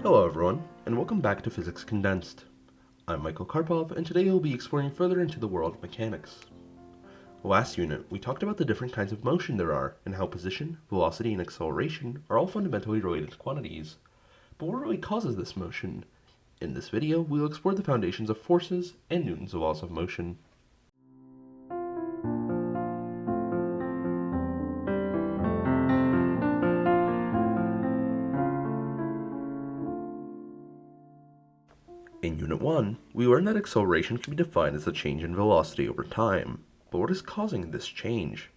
Hello everyone, and welcome back to Physics Condensed. I'm Michael Karpov, and today we'll be exploring further into the world of mechanics. Last unit, we talked about the different kinds of motion there are, and how position, velocity, and acceleration are all fundamentally related quantities. But what really causes this motion? In this video, we'll explore the foundations of forces and Newton's laws of motion. In Unit 1, we learned that acceleration can be defined as the change in velocity over time. But what is causing this change?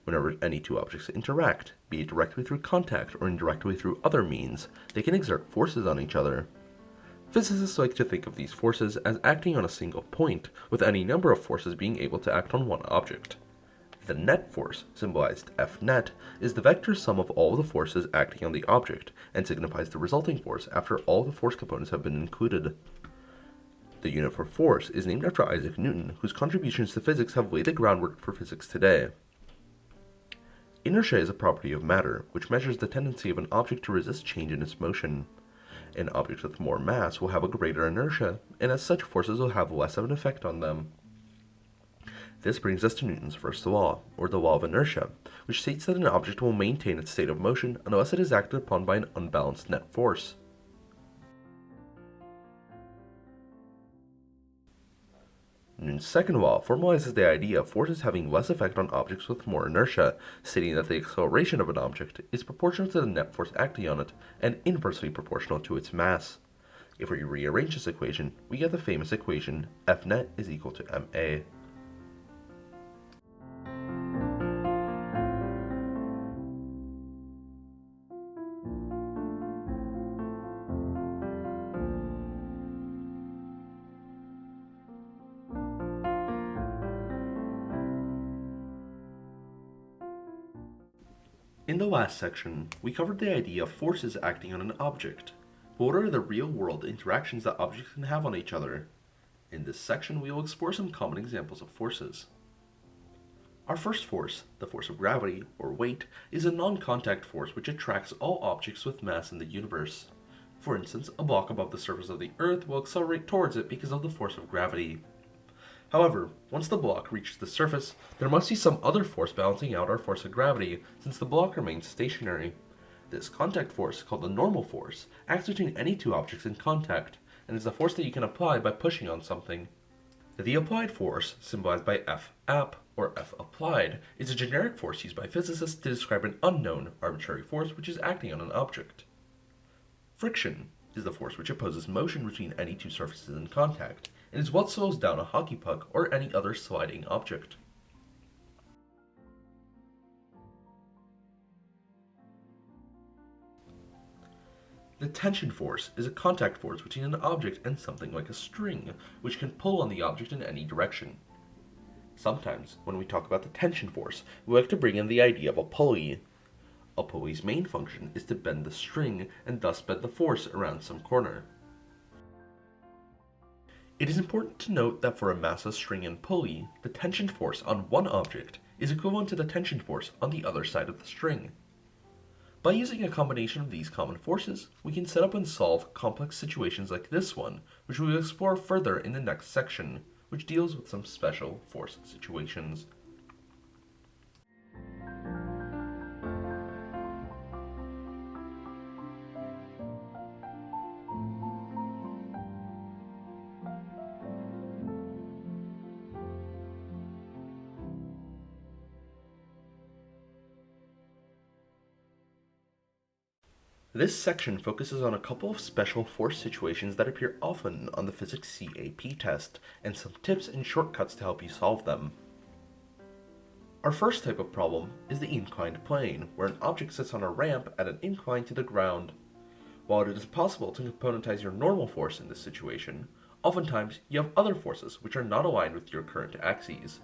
Whenever any two objects interact, be it directly through contact or indirectly through other means, they can exert forces on each other. Physicists like to think of these forces as acting on a single point, with any number of forces being able to act on one object. The net force, symbolized F net, is the vector sum of all the forces acting on the object, and signifies the resulting force after all the force components have been included. The unit for force is named after Isaac Newton, whose contributions to physics have laid the groundwork for physics today. Inertia is a property of matter, which measures the tendency of an object to resist change in its motion. An object with more mass will have a greater inertia, and as such forces will have less of an effect on them. This brings us to Newton's first law, or the law of inertia, which states that an object will maintain its state of motion unless it is acted upon by an unbalanced net force. Newton's second law formalizes the idea of forces having less effect on objects with more inertia, stating that the acceleration of an object is proportional to the net force acting on it and inversely proportional to its mass. If we rearrange this equation, we get the famous equation F net is equal to ma. In the last section, we covered the idea of forces acting on an object. But what are the real-world interactions that objects can have on each other? In this section, we will explore some common examples of forces. Our first force, the force of gravity, or weight, is a non-contact force which attracts all objects with mass in the universe. For instance, a block above the surface of the Earth will accelerate towards it because of the force of gravity. However, once the block reaches the surface, there must be some other force balancing out our force of gravity, since the block remains stationary. This contact force, called the normal force, acts between any two objects in contact, and is the force that you can apply by pushing on something. The applied force, symbolized by F app, or F applied, is a generic force used by physicists to describe an unknown, arbitrary force which is acting on an object. Friction is the force which opposes motion between any two surfaces in contact, and is what slows down a hockey puck or any other sliding object. The tension force is a contact force between an object and something like a string, which can pull on the object in any direction. Sometimes, when we talk about the tension force, we like to bring in the idea of a pulley. A pulley's main function is to bend the string and thus bend the force around some corner. It is important to note that for a massless string and pulley, the tension force on one object is equivalent to the tension force on the other side of the string. By using a combination of these common forces, we can set up and solve complex situations like this one, which we will explore further in the next section, which deals with some special force situations. This section focuses on a couple of special force situations that appear often on the Physics CAP test, and some tips and shortcuts to help you solve them. Our first type of problem is the inclined plane, where an object sits on a ramp at an incline to the ground. While it is possible to componentize your normal force in this situation, oftentimes you have other forces which are not aligned with your current axes.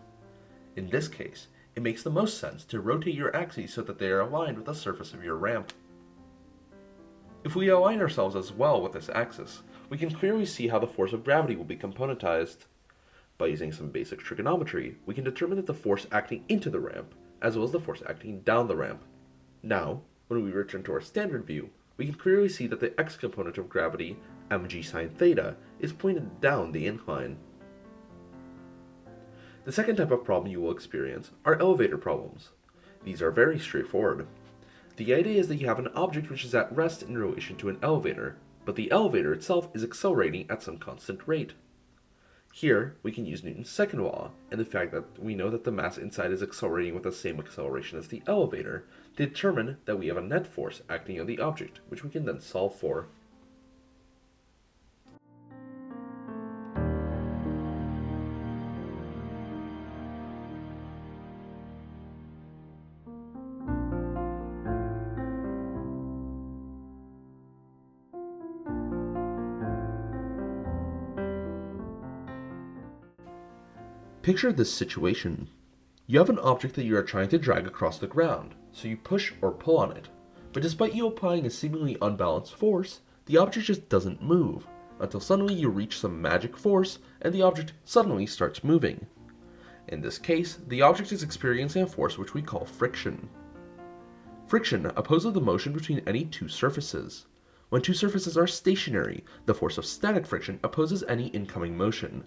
In this case, it makes the most sense to rotate your axes so that they are aligned with the surface of your ramp. If we align ourselves as well with this axis, we can clearly see how the force of gravity will be componentized. By using some basic trigonometry, we can determine that the force acting into the ramp, as well as the force acting down the ramp. Now, when we return to our standard view, we can clearly see that the x component of gravity, mg sine theta, is pointed down the incline. The second type of problem you will experience are elevator problems. These are very straightforward. The idea is that you have an object which is at rest in relation to an elevator, but the elevator itself is accelerating at some constant rate. Here, we can use Newton's second law, and the fact that we know that the mass inside is accelerating with the same acceleration as the elevator, to determine that we have a net force acting on the object, which we can then solve for. Picture this situation. You have an object that you are trying to drag across the ground, so you push or pull on it. But despite you applying a seemingly unbalanced force, the object just doesn't move, until suddenly you reach some magic force and the object suddenly starts moving. In this case, the object is experiencing a force which we call friction. Friction opposes the motion between any two surfaces. When two surfaces are stationary, the force of static friction opposes any incoming motion.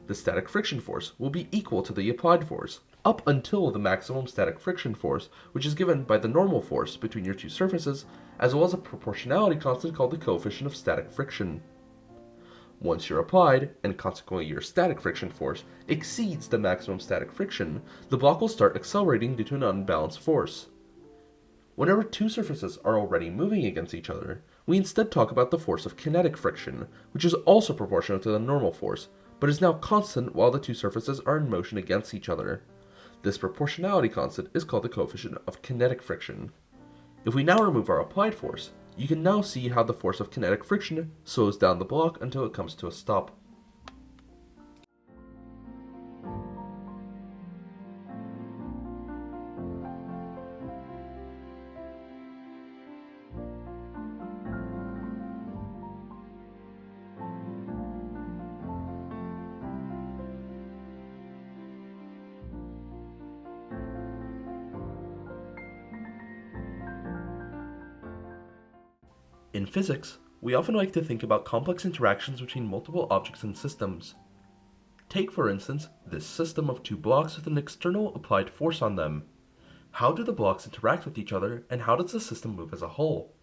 The static friction force will be equal to the applied force, up until the maximum static friction force, which is given by the normal force between your two surfaces, as well as a proportionality constant called the coefficient of static friction. Once you're applied, and consequently your static friction force, exceeds the maximum static friction, the block will start accelerating due to an unbalanced force. Whenever two surfaces are already moving against each other, we instead talk about the force of kinetic friction, which is also proportional to the normal force, but is now constant while the two surfaces are in motion against each other. This proportionality constant is called the coefficient of kinetic friction. If we now remove our applied force, you can now see how the force of kinetic friction slows down the block until it comes to a stop. In physics, we often like to think about complex interactions between multiple objects and systems. Take, for instance, this system of two blocks with an external applied force on them. How do the blocks interact with each other, and how does the system move as a whole?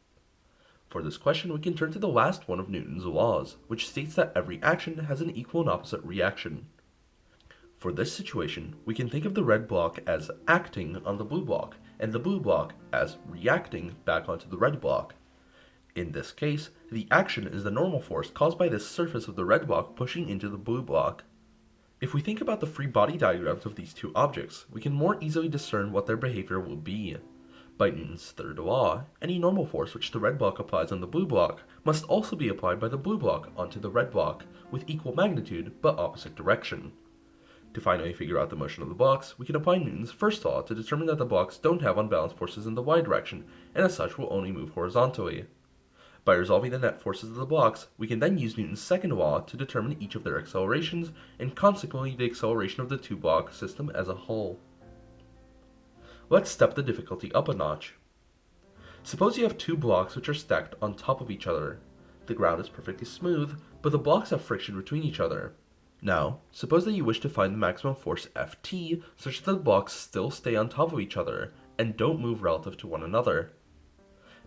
For this question, we can turn to the last one of Newton's laws, which states that every action has an equal and opposite reaction. For this situation, we can think of the red block as acting on the blue block, and the blue block as reacting back onto the red block. In this case, the action is the normal force caused by the surface of the red block pushing into the blue block. If we think about the free body diagrams of these two objects, we can more easily discern what their behavior will be. By Newton's third law, any normal force which the red block applies on the blue block must also be applied by the blue block onto the red block, with equal magnitude but opposite direction. To finally figure out the motion of the blocks, we can apply Newton's first law to determine that the blocks don't have unbalanced forces in the y direction, and as such will only move horizontally. By resolving the net forces of the blocks, we can then use Newton's second law to determine each of their accelerations, and consequently the acceleration of the two-block system as a whole. Let's step the difficulty up a notch. Suppose you have two blocks which are stacked on top of each other. The ground is perfectly smooth, but the blocks have friction between each other. Now, suppose that you wish to find the maximum force Ft such that the blocks still stay on top of each other, and don't move relative to one another.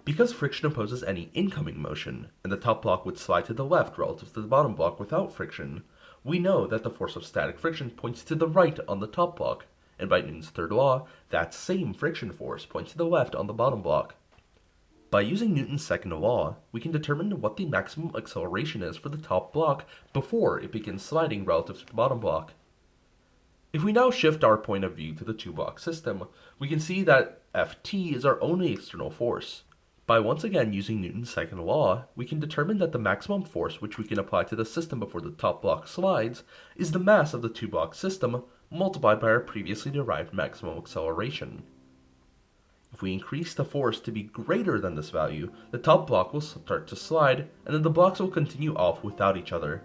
Because friction opposes any incoming motion, and the top block would slide to the left relative to the bottom block without friction, we know that the force of static friction points to the right on the top block, and by Newton's third law, that same friction force points to the left on the bottom block. By using Newton's second law, we can determine what the maximum acceleration is for the top block before it begins sliding relative to the bottom block. If we now shift our point of view to the two-block system, we can see that Ft is our only external force. By once again using Newton's second law, we can determine that the maximum force which we can apply to the system before the top block slides is the mass of the two-block system multiplied by our previously derived maximum acceleration. If we increase the force to be greater than this value, the top block will start to slide, and then the blocks will continue off without each other.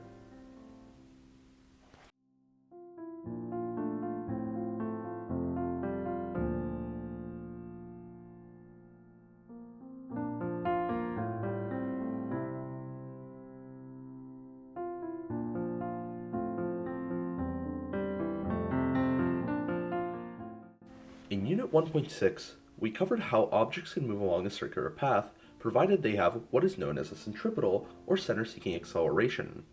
In Unit 1.6, we covered how objects can move along a circular path provided they have what is known as a centripetal or center-seeking acceleration.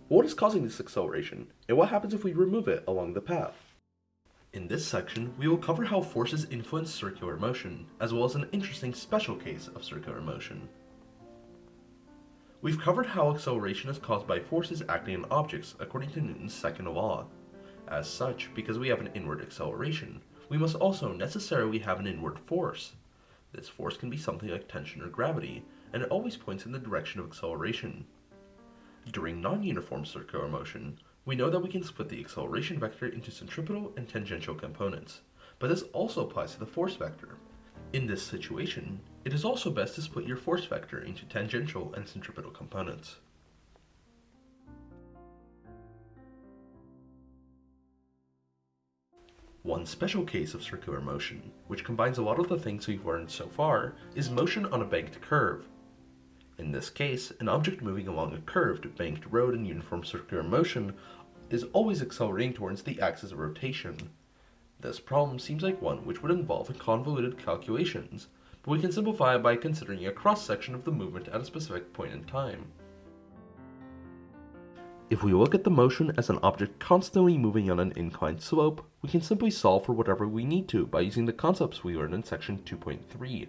What is causing this acceleration, and what happens if we remove it along the path? In this section, we will cover how forces influence circular motion, as well as an interesting special case of circular motion. We've covered how acceleration is caused by forces acting on objects according to Newton's second law. As such, because we have an inward acceleration, we must also necessarily have an inward force. This force can be something like tension or gravity, and it always points in the direction of acceleration. During non-uniform circular motion, we know that we can split the acceleration vector into centripetal and tangential components, but this also applies to the force vector. In this situation, it is also best to split your force vector into tangential and centripetal components. One special case of circular motion, which combines a lot of the things we've learned so far, is motion on a banked curve. In this case, an object moving along a curved, banked road in uniform circular motion is always accelerating towards the axis of rotation. This problem seems like one which would involve convoluted calculations, but we can simplify it by considering a cross-section of the movement at a specific point in time. If we look at the motion as an object constantly moving on an inclined slope, we can simply solve for whatever we need to by using the concepts we learned in section 2.3.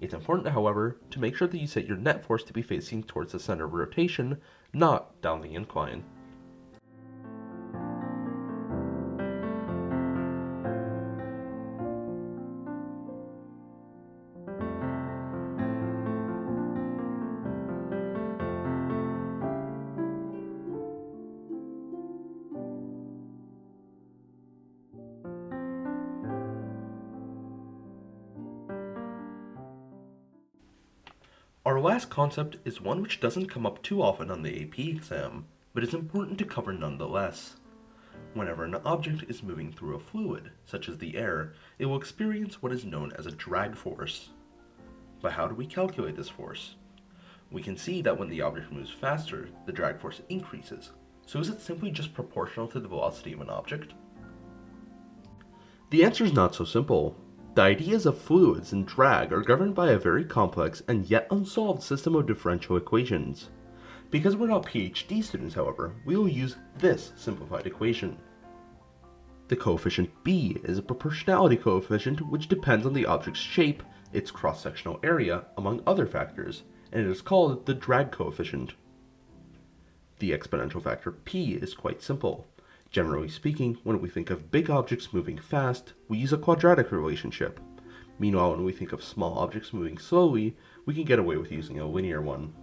It's important, however, to make sure that you set your net force to be facing towards the center of rotation, not down the incline. Our last concept is one which doesn't come up too often on the AP exam, but is important to cover nonetheless. Whenever an object is moving through a fluid, such as the air, it will experience what is known as a drag force. But how do we calculate this force? We can see that when the object moves faster, the drag force increases. So is it simply just proportional to the velocity of an object? The answer is not so simple. The ideas of fluids and drag are governed by a very complex and yet unsolved system of differential equations. Because we're not PhD students, however, we will use this simplified equation. The coefficient b is a proportionality coefficient which depends on the object's shape, its cross-sectional area, among other factors, and it is called the drag coefficient. The exponential factor p is quite simple. Generally speaking, when we think of big objects moving fast, we use a quadratic relationship. Meanwhile, when we think of small objects moving slowly, we can get away with using a linear one.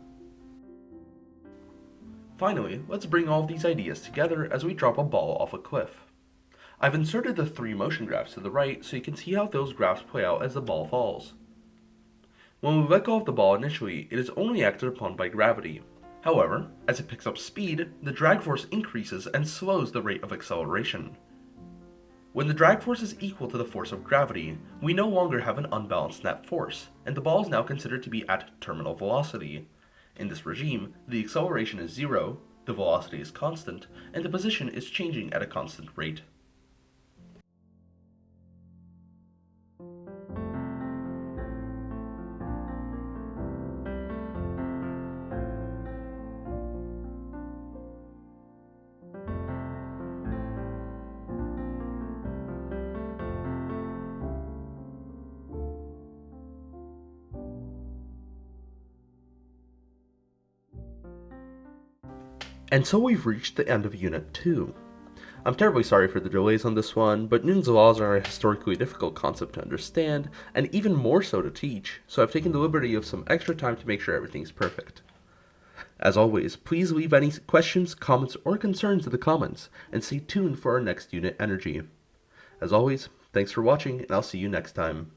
Finally, let's bring all of these ideas together as we drop a ball off a cliff. I've inserted the three motion graphs to the right so you can see how those graphs play out as the ball falls. When we let go of the ball initially, it is only acted upon by gravity. However, as it picks up speed, the drag force increases and slows the rate of acceleration. When the drag force is equal to the force of gravity, we no longer have an unbalanced net force, and the ball is now considered to be at terminal velocity. In this regime, the acceleration is zero, the velocity is constant, and the position is changing at a constant rate. And so we've reached the end of Unit 2. I'm terribly sorry for the delays on this one, but Newton's laws are a historically difficult concept to understand, and even more so to teach, so I've taken the liberty of some extra time to make sure everything's perfect. As always, please leave any questions, comments, or concerns in the comments, and stay tuned for our next unit, Energy. As always, thanks for watching, and I'll see you next time.